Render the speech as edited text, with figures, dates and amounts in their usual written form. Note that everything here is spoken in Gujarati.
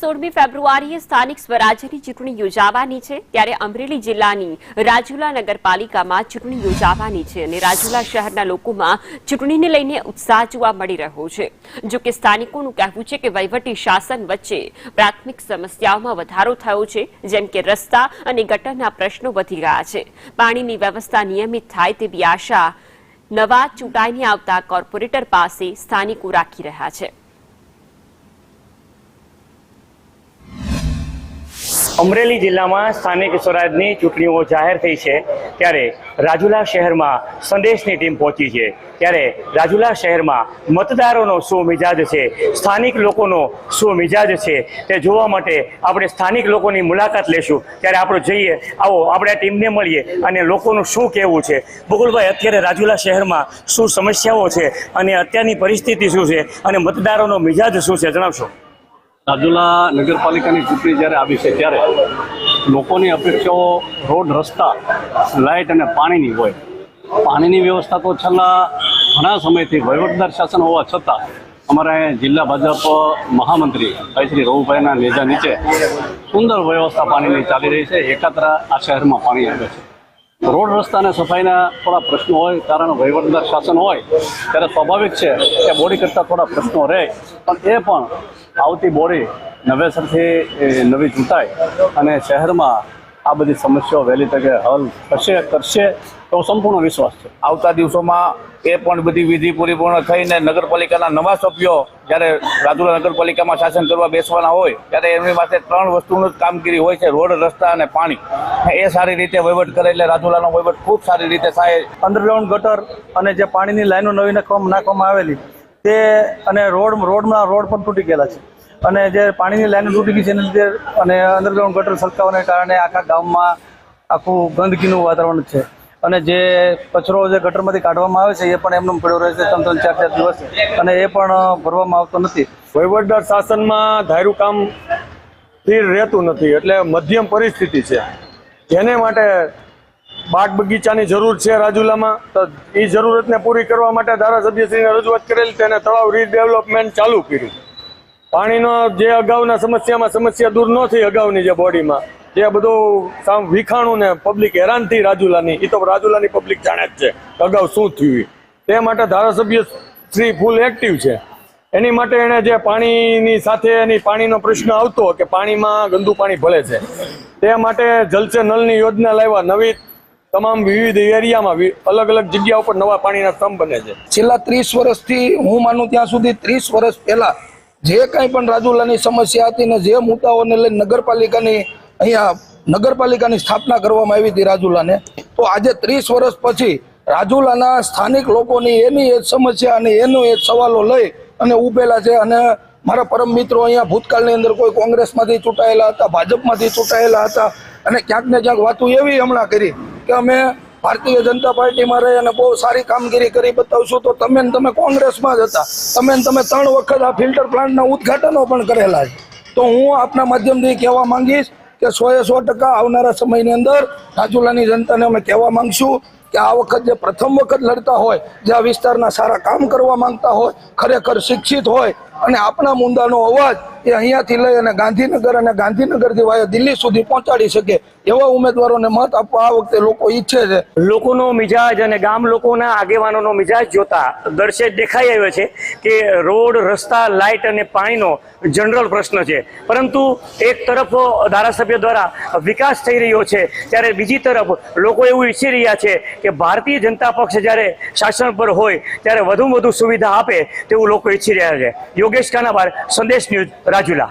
16મી ફેબ્રુઆરીએ સ્થાનિક સ્વરાજ્યની ચૂંટણી યોજાવાની છે ત્યારે અમરેલી જિલ્લાની રાજુલા નગરપાલિકામાં ચૂંટણી યોજાવાની છે અને રાજુલા શહેરના લોકોમાં ચૂંટણીને લઈને ઉત્સાહ જોવા મળી રહ્યો છે। જો કે સ્થાનિકોનું કહેવું છે કે વહીવટી શાસન વચ્ચે પ્રાથમિક સમસ્યાઓમાં વધારો થયો છે, જેમ કે રસ્તા અને ગટરના પ્રશ્નો વધી રહ્યા છે। પાણીની વ્યવસ્થા નિયમિત થાય તેવી આશા નવા ચૂંટાઈને આવતા કોર્પોરેટર પાસે સ્થાનિકો રાખી રહ્યા છે। અમરેલી જિલ્લામાં સ્થાનિક સ્વરાજની ચૂંટણીઓ જાહેર થઈ છે ત્યારે રાજુલા શહેરમાં સંદેશની ટીમ પહોંચી છે। ત્યારે રાજુલા શહેરમાં મતદારોનો શું મિજાજ છે, સ્થાનિક લોકોનો શું મિજાજ છે તે જોવા માટે આપણે સ્થાનિક લોકોની મુલાકાત લેશું। ત્યારે આપણે જઈએ, આવો આપણે આ ટીમને મળીએ અને લોકોનું શું કહેવું છે। બકુલભાઈ, અત્યારે રાજુલા શહેરમાં શું સમસ્યાઓ છે અને અત્યારની પરિસ્થિતિ શું છે અને મતદારોનો મિજાજ શું છે, જણાવશો? રાજુલા નગરપાલિકાની ચૂંટણી જ્યારે આવી છે ત્યારે લોકોની અપેક્ષાઓ રોડ, રસ્તા, લાઇટ અને પાણીની હોય। પાણીની વ્યવસ્થા તો છેલ્લા ઘણા સમયથી વહીવટદાર શાસન હોવા છતાં અમારા જિલ્લા ભાજપ મહામંત્રી ભાઈ શ્રી રવુભાઈના નેજા નીચે સુંદર વ્યવસ્થા પાણીની ચાલી રહી છે। એકાત્ર આ શહેરમાં પાણી આવે છે। રોડ રસ્તા અને સફાઈના થોડા પ્રશ્નો હોય, કારણ વહીવટદાર શાસન હોય ત્યારે સ્વાભાવિક છે કે બોડી કરતાં થોડા પ્રશ્નો રહે, પણ એ પણ આવતી બોડી નવેસરથી નવી ચૂંટાય અને શહેરમાં આ બધી સમસ્યાઓ વહેલી તકે હલ કરશે તો સંપૂર્ણ વિશ્વાસ છે। આવતા દિવસોમાં એ પણ બધી વિધિ પરિપૂર્ણ થઈને નગરપાલિકાના નવા સભ્યો જ્યારે રાજુલા નગરપાલિકામાં શાસન કરવા બેસવાના હોય ત્યારે એમની પાસે 3 વસ્તુનું જ કામગીરી હોય છે: રોડ, રસ્તા અને પાણી। એ સારી રીતે વહીવટ કરે એટલે રાજુલાનો વહીવટ ખૂબ સારી રીતે થાય। અંડરગ્રાઉન્ડ ગટર અને જે પાણીની લાઈનો નવી નાખવામાં આવેલી તે અને રોડ પણ તૂટી ગયેલા છે અને જે પાણીની લાઈનો તૂટી ગઈ છે એને લીધે અને અંડરગ્રાઉન્ડ ગટર છલકાવાને કારણે આખા ગામમાં આખું ગંદકીનું વાતાવરણ છે અને જે કચરો જે ગટરમાંથી કાઢવામાં આવે છે એ પણ એમનેમ પડ્યો રહે છે 3-4 દિવસ અને એ પણ ભરવામાં આવતો નથી। વહીવટદાર શાસનમાં ધાર્યું કામ સ્થિર રહેતું નથી એટલે મધ્યમ પરિસ્થિતિ છે, જેને માટે બાગ બગીચાની જરૂર છે રાજુલામાં। તો એ જરૂરતને પૂરી કરવા માટે ધારાસભ્યશ્રીને રજૂઆત કરેલી તેને તળાવ રીડેવલપમેન્ટ ચાલુ કર્યું। પાણીનો જે અગાઉના સમસ્યા દૂર ન થઈ, અગાઉની જે બોડીમાં જે બધું વિખાણું ને પબ્લિક હેરાન થઈ રાજુલાની, એ તો રાજુલાની પબ્લિક જાણે જ છે અગાઉ શું થયું। તે માટે ધારાસભ્ય શ્રી ફૂલ એક્ટિવ છે। એની માટે એણે જે પાણીની સાથે એની પાણીનો પ્રશ્ન આવતો કે પાણીમાં ગંદુ પાણી ભળે છે, તે માટે જલ સે નલની યોજના લાવ્યા। નવી તમામ વિવિધ એરિયામાં અલગ અલગ જગ્યા ઉપર નવા પાણીના સ્તંભ બને છે। છેલ્લા 30 વર્ષથી હું માનું ત્યાં સુધી 30 વર્ષ પહેલા જે કંઈ પણ રાજુલાની સમસ્યા હતી ને જે મુદ્દાઓને લઈને નગરપાલિકાની સ્થાપના કરવામાં આવી હતી રાજુલાને, તો આજે 30 વર્ષ પછી રાજુલાના સ્થાનિક લોકોની એની એ સમસ્યા અને એનો એ સવાલો લઈ અને ઉભેલા છે। અને મારા પરમ મિત્રો અહીંયા ભૂતકાળની અંદર કોઈ કોંગ્રેસમાંથી ચૂંટાયેલા હતા, ભાજપમાંથી ચૂંટાયેલા હતા અને ક્યાંક ને ક્યાંક વાતો એવી હમણાં કરી કે અમે ભારતીય જનતા પાર્ટીમાં રહી અને બહુ સારી કામગીરી કરી બતાવશું, તો તમે કોંગ્રેસમાં જ હતા, તમે 3 વખત આ ફિલ્ટર પ્લાન્ટના ઉદ્ઘાટનો પણ કરેલા છે। તો હું આપના માધ્યમથી કહેવા માંગીશ કે 100% આવનારા સમયની અંદર રાજુલાની જનતાને અમે કહેવા માંગશું કે આ વખત જે પ્રથમ વખત લડતા હોય, જે આ વિસ્તારના સારા કામ કરવા માંગતા હોય, ખરેખર શિક્ષિત હોય અને આપણા મુદ્દાનો અવાજ એ અહીંયાથી લઈ અને ગાંધીનગરથી વાયા દિલ્હી સુધી પહોંચાડી શકે એવા ઉમેદવારોને મત આપવા આ વખતે લોકો ઈચ્છે છે। લોકોનો મિજાજ અને ગામ લોકોના આગેવાનોનો મિજાજ જોતા દર્શે દેખાઈ આવ્યો છે કે રોડ, રસ્તા, લાઇટ અને પાણીનો જનરલ પ્રશ્ન છે, પરંતુ એક તરફ ધારાસભ્ય દ્વારા વિકાસ થઈ રહ્યો છે ત્યારે બીજી તરફ લોકો એવું ઈચ્છી રહ્યા છે કે ભારતીય જનતા પક્ષ જ્યારે શાસન પર હોય ત્યારે વધુમાં વધુ સુવિધા આપે તેવું લોકો ઈચ્છી રહ્યા છે। યોગેશ કાનાબાર, સંદેશ ન્યૂઝ, રાજુલા।